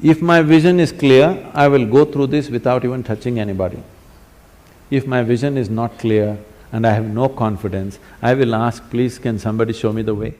If my vision is clear, I will go through this without even touching anybody. If my vision is not clear and I have no confidence, I will ask, please can somebody show me the way?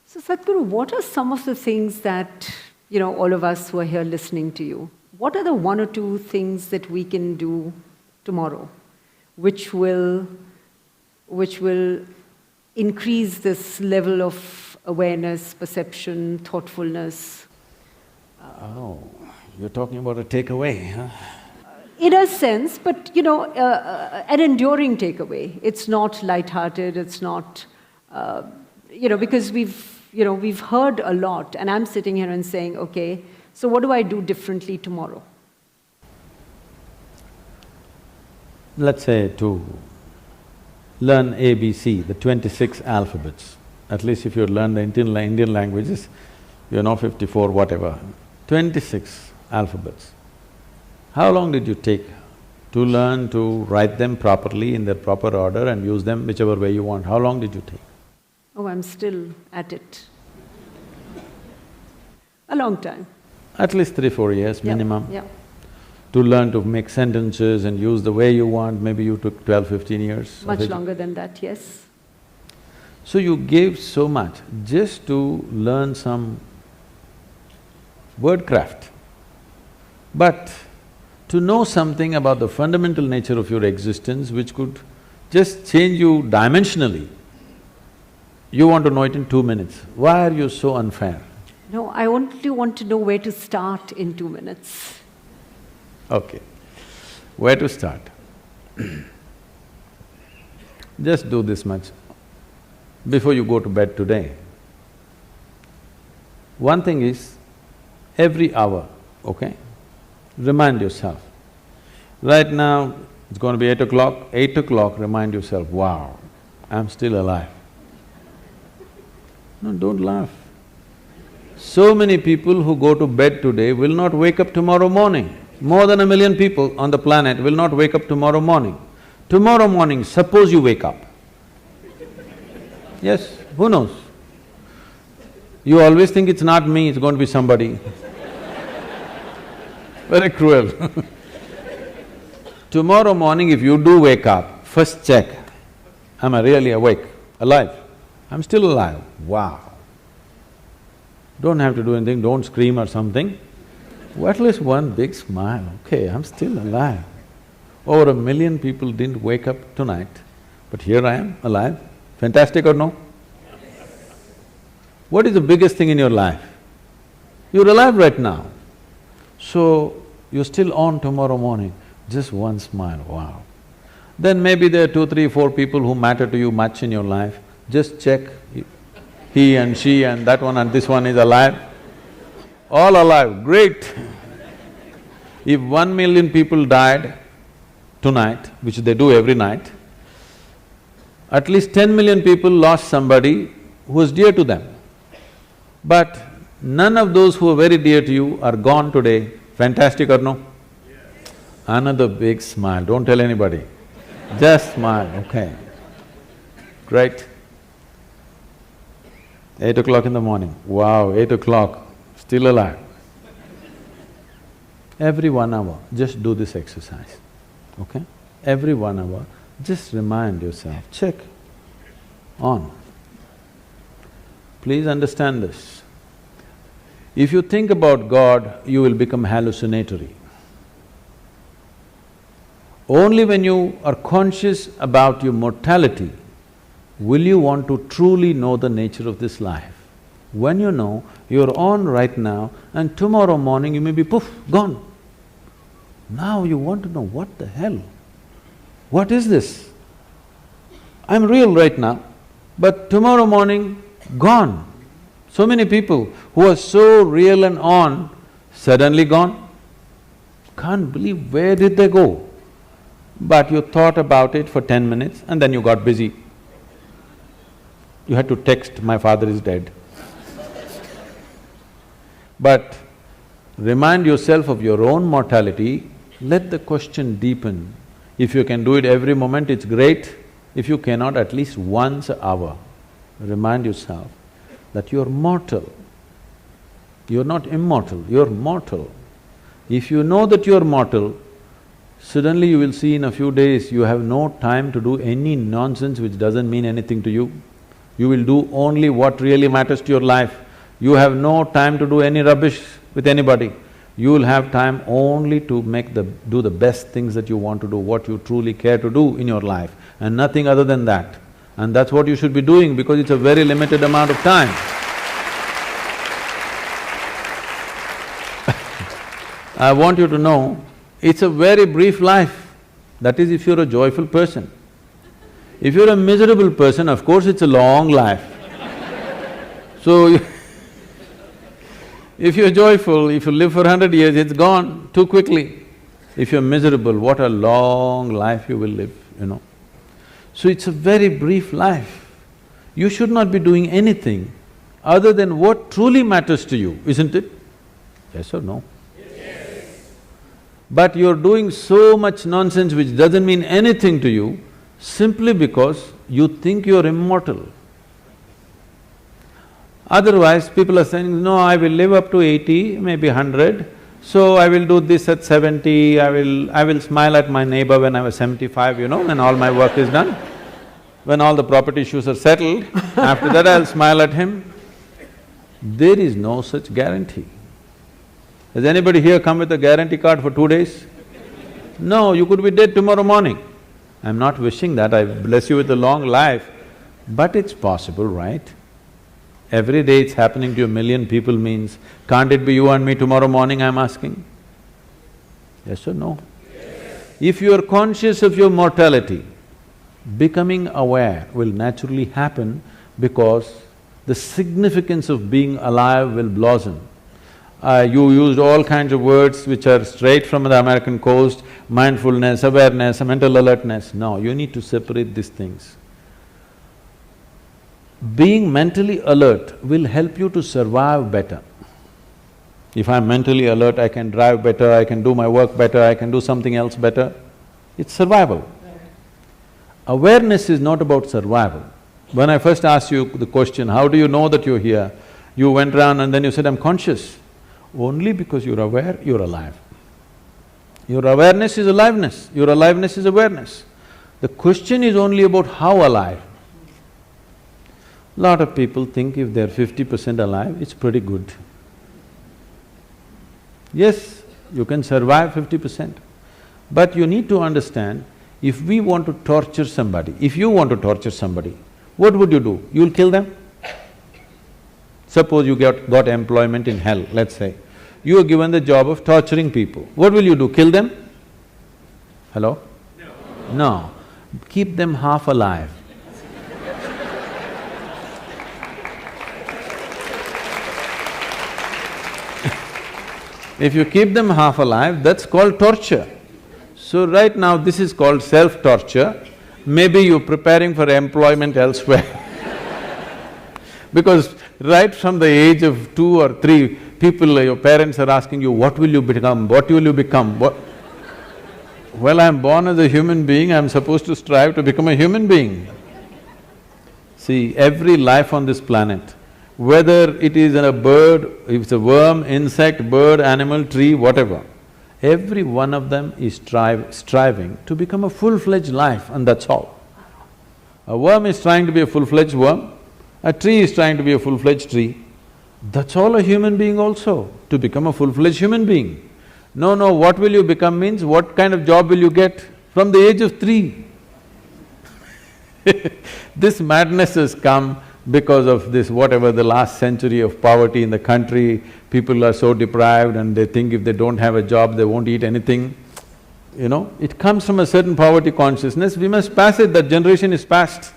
So Sadhguru, what are some of the things that, all of us who are here listening to you, what are the one or two things that we can do tomorrow which will increase this level of awareness, perception, thoughtfulness? Oh, you're talking about a takeaway, huh? In a sense, but an enduring takeaway. It's not lighthearted, it's not, because we've heard a lot, and I'm sitting here and saying, okay, so what do I do differently tomorrow? Let's say to learn ABC, the 26 alphabets, at least if you learn the Indian languages, 54, whatever, 26 alphabets. How long did you take to learn to write them properly in their proper order and use them whichever way you want? How long did you take? Oh, I'm still at it. A long time. At least 3-4 years minimum. Yeah. To learn to make sentences and use the way you want, maybe you took 12-15 years. Much longer than that, yes. So you gave so much just to learn some wordcraft. But to know something about the fundamental nature of your existence which could just change you dimensionally, you want to know it in 2 minutes. Why are you so unfair? No, I only want to know where to start in 2 minutes. Okay. Where to start? Just do this much. Before you go to bed today, one thing is, every hour, okay, remind yourself. Right now, it's going to be 8 o'clock, remind yourself, wow, I'm still alive. No, don't laugh. So many people who go to bed today will not wake up tomorrow morning. More than 1 million people on the planet will not wake up tomorrow morning. Tomorrow morning, suppose you wake up. Yes, who knows? You always think it's not me, it's going to be somebody. Very cruel. Tomorrow morning if you do wake up, first check, am I really awake, alive? I'm still alive, wow. Don't have to do anything, don't scream or something. At least one big smile, okay, I'm still alive. Over 1 million people didn't wake up tonight, but here I am, alive. Fantastic or no? What is the biggest thing in your life? You're alive right now. So, you're still on tomorrow morning, just one smile, wow. Then maybe there are 2, 3, 4 people who matter to you much in your life, just check, he and she and that one and this one is alive. All alive, great. If 1 million people died tonight, which they do every night, at least 10 million people lost somebody who was dear to them. But none of those who are very dear to you are gone today. Fantastic or no? Yes. Another big smile, don't tell anybody. Just smile, okay. Great. 8 o'clock in the morning, wow, 8 o'clock, still alive. Every 1 hour, just do this exercise, okay? Every 1 hour, just remind yourself, check, on. Please understand this. If you think about God, you will become hallucinatory. Only when you are conscious about your mortality will you want to truly know the nature of this life. When you know, you're on right now and tomorrow morning you may be poof, gone. Now you want to know, what the hell? What is this? I'm real right now, but tomorrow morning, gone. So many people who are so real and on, suddenly gone. Can't believe where did they go? But you thought about it for 10 minutes and then you got busy. You had to text, my father is dead. But remind yourself of your own mortality, let the question deepen. If you can do it every moment, it's great. If you cannot, at least once an hour, remind yourself that you're mortal. You're not immortal, you're mortal. If you know that you're mortal, suddenly you will see in a few days you have no time to do any nonsense which doesn't mean anything to you. You will do only what really matters to your life. You have no time to do any rubbish with anybody. You will have time only to do the best things that you want to do, what you truly care to do in your life, and nothing other than that. And that's what you should be doing because it's a very limited amount of time. I want you to know, it's a very brief life. That is if you're a joyful person. If you're a miserable person, of course it's a long life. So, if you're joyful, if you live for 100 years, it's gone too quickly. If you're miserable, what a long life you will live, you know. So it's a very brief life. You should not be doing anything other than what truly matters to you, isn't it? Yes or no? Yes. But you're doing so much nonsense which doesn't mean anything to you simply because you think you're immortal. Otherwise, people are saying, no, I will live up to 80, maybe 100, so I will do this at 70, I will smile at my neighbor when I was 75, you know, when all my work is done. When all the property issues are settled, after that I'll smile at him. There is no such guarantee. Has anybody here come with a guarantee card for 2 days? No, you could be dead tomorrow morning. I'm not wishing that, I bless you with a long life, but it's possible, right? Every day it's happening to a million people means, can't it be you and me tomorrow morning, I'm asking? Yes or no? Yes. If you are conscious of your mortality, becoming aware will naturally happen because the significance of being alive will blossom. You used all kinds of words which are straight from the American coast, mindfulness, awareness, mental alertness. No, you need to separate these things. Being mentally alert will help you to survive better. If I'm mentally alert, I can drive better, I can do my work better, I can do something else better. It's survival. Awareness is not about survival. When I first asked you the question, how do you know that you're here? You went around and then you said, I'm conscious. Only because you're aware, you're alive. Your awareness is aliveness, your aliveness is awareness. The question is only about how alive. Lot of people think if they're 50% alive, it's pretty good. Yes, you can survive 50%, but you need to understand, if we want to torture somebody, if you want to torture somebody, what would you do? You'll kill them? Suppose you got employment in hell, let's say. You are given the job of torturing people. What will you do? Kill them? Hello? No. No. Keep them half alive. If you keep them half alive, that's called torture. So right now this is called self-torture. Maybe you're preparing for employment elsewhere. Because right from the age of 2 or 3, people, your parents are asking you, what will you become, what will you become, what… Well, I'm born as a human being, I'm supposed to strive to become a human being. See, every life on this planet, whether it is a bird, if it's a worm, insect, bird, animal, tree, whatever, every one of them is striving to become a full-fledged life, and that's all. A worm is trying to be a full-fledged worm, a tree is trying to be a full-fledged tree. That's all a human being also, to become a full-fledged human being. No, no, what will you become means what kind of job will you get from the age of 3? This madness has come because of this whatever the last century of poverty in the country. People are so deprived and they think if they don't have a job, they won't eat anything. You know, it comes from a certain poverty consciousness, we must pass it, that generation is past.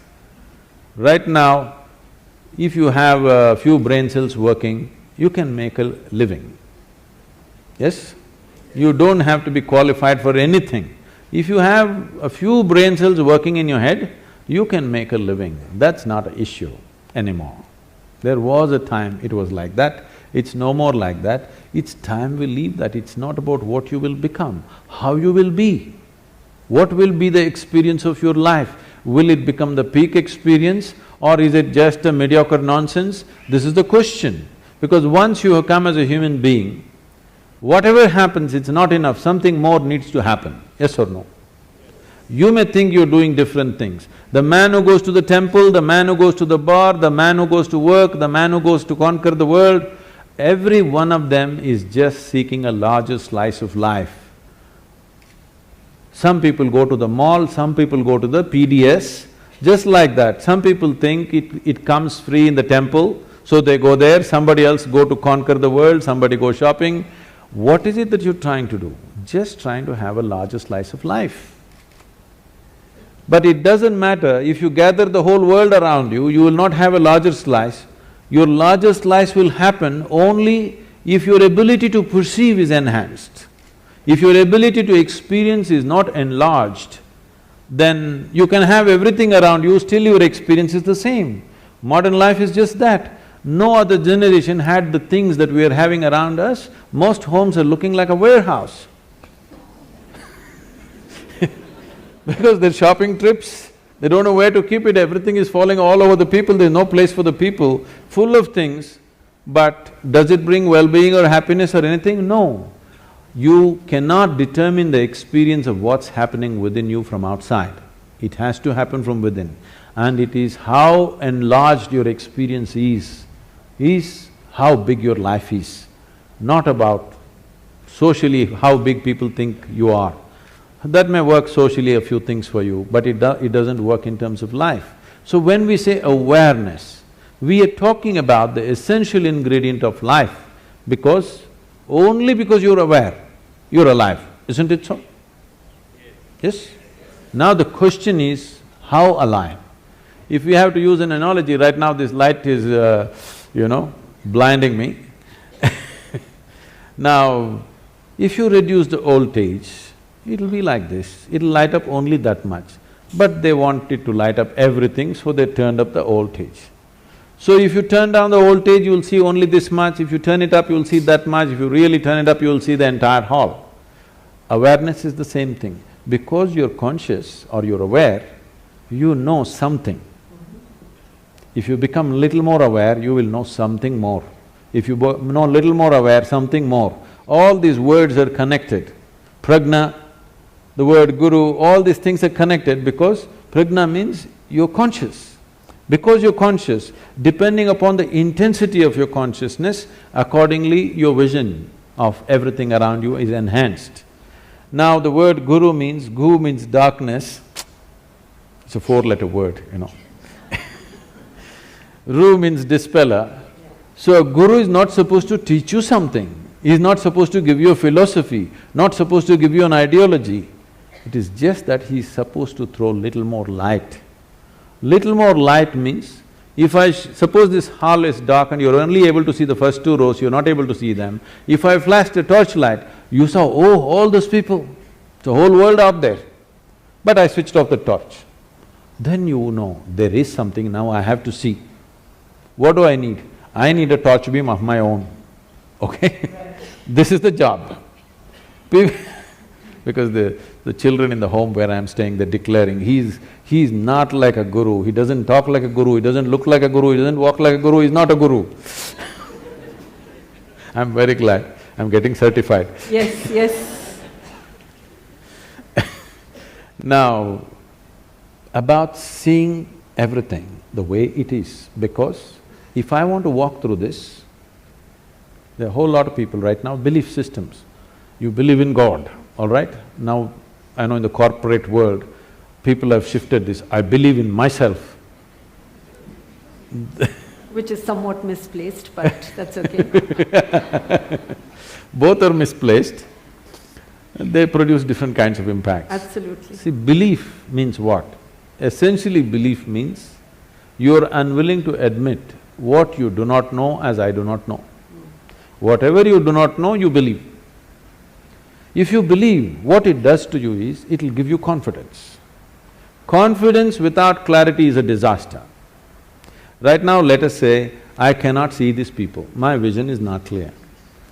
Right now, if you have a few brain cells working, you can make a living. Yes? You don't have to be qualified for anything. If you have a few brain cells working in your head, you can make a living. That's not an issue anymore. There was a time it was like that, it's no more like that. It's time we leave that. It's not about what you will become, how you will be. What will be the experience of your life? Will it become the peak experience or is it just a mediocre nonsense? This is the question. Because once you have come as a human being, whatever happens, it's not enough, something more needs to happen, yes or no? You may think you're doing different things. The man who goes to the temple, the man who goes to the bar, the man who goes to work, the man who goes to conquer the world, every one of them is just seeking a larger slice of life. Some people go to the mall, some people go to the PDS, just like that. Some people think it comes free in the temple, so they go there, somebody else go to conquer the world, somebody go shopping. What is it that you're trying to do? Just trying to have a larger slice of life. But it doesn't matter, if you gather the whole world around you, you will not have a larger slice. Your larger slice will happen only if your ability to perceive is enhanced. If your ability to experience is not enlarged, then you can have everything around you, still your experience is the same. Modern life is just that. No other generation had the things that we are having around us. Most homes are looking like a warehouse. Because they're shopping trips, they don't know where to keep it, everything is falling all over the people, there's no place for the people, full of things. But does it bring well-being or happiness or anything? No. You cannot determine the experience of what's happening within you from outside. It has to happen from within. And it is how enlarged your experience is how big your life is. Not about socially how big people think you are. That may work socially a few things for you, but it doesn't work in terms of life. So when we say awareness, we are talking about the essential ingredient of life because only because you're aware, you're alive, isn't it so? Yes? Now the question is, how alive? If we have to use an analogy, right now this light is, blinding me. Now, if you reduce the voltage, it'll be like this, it'll light up only that much. But they want it to light up everything, so they turned up the voltage. So if you turn down the voltage, you'll see only this much, if you turn it up, you'll see that much, if you really turn it up, you'll see the entire hall. Awareness is the same thing. Because you're conscious or you're aware, you know something. If you become little more aware, you will know something more. If you know little more aware, something more. All these words are connected. Prajna, the word guru, all these things are connected because prajna means you're conscious. Because you're conscious, depending upon the intensity of your consciousness, accordingly your vision of everything around you is enhanced. Now the word guru means, gu means darkness, it's a four-letter word, Ru means dispeller. So a guru is not supposed to teach you something, he is not supposed to give you a philosophy, not supposed to give you an ideology. It is just that he is supposed to throw little more light. Little more light means, if suppose this hall is dark and you're only able to see the first two rows, you're not able to see them. If I flashed a torchlight, you saw, oh, all those people, the whole world out there. But I switched off the torch. Then you know, there is something, now I have to see. What do I need? I need a torch beam of my own, okay? This is the job. Because the children in the home where I'm staying, they're declaring, he's not like a guru, he doesn't talk like a guru, he doesn't look like a guru, he doesn't walk like a guru, he's not a guru. I'm very glad, I'm getting certified. Yes, yes. Now, about seeing everything the way it is, because if I want to walk through this, there are a whole lot of people right now, belief systems. You believe in God, all right? Now, I know in the corporate world, people have shifted this, I believe in myself. Which is somewhat misplaced, but that's okay. Both are misplaced, they produce different kinds of impacts. Absolutely. See, belief means what? Essentially belief means you're unwilling to admit what you do not know as I do not know. Whatever you do not know, you believe. If you believe, what it does to you is, it'll give you confidence. Confidence without clarity is a disaster. Right now, let us say, I cannot see these people, my vision is not clear.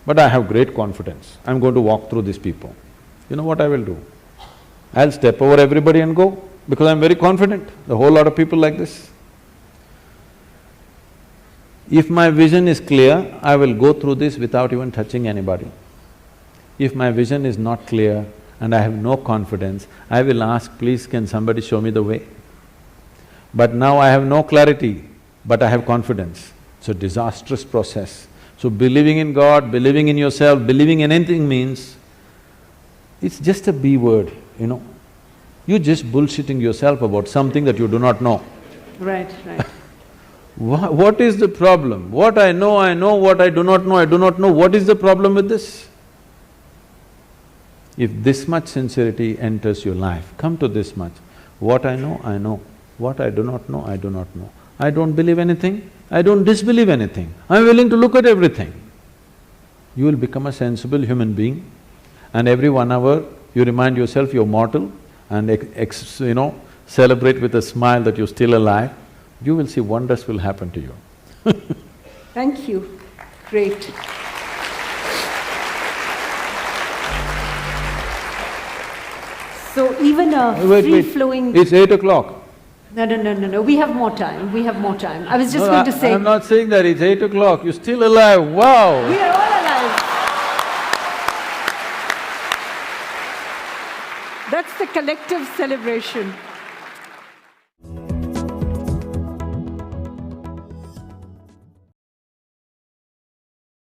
But I have great confidence, I'm going to walk through these people. You know what I will do? I'll step over everybody and go, because I'm very confident, the whole lot of people like this. If my vision is clear, I will go through this without even touching anybody. If my vision is not clear and I have no confidence, I will ask, please can somebody show me the way? But now I have no clarity, but I have confidence. It's a disastrous process. So believing in God, believing in yourself, believing in anything means, it's just a B word, you know. You're just bullshitting yourself about something that you do not know. Right, right. What is the problem? What I know, what I do not know, I do not know. What is the problem with this? If this much sincerity enters your life, come to this much. What I know. What I do not know, I do not know. I don't believe anything, I don't disbelieve anything. I'm willing to look at everything. You will become a sensible human being, and every 1 hour you remind yourself you're mortal and celebrate with a smile that you're still alive. You will see wonders will happen to you. Thank you. Great. So even a free-flowing… It's 8 o'clock. No, we have more time, we have more time. I was just going to say… I'm not saying that, it's 8 o'clock, you're still alive, wow! We are all alive. That's the collective celebration.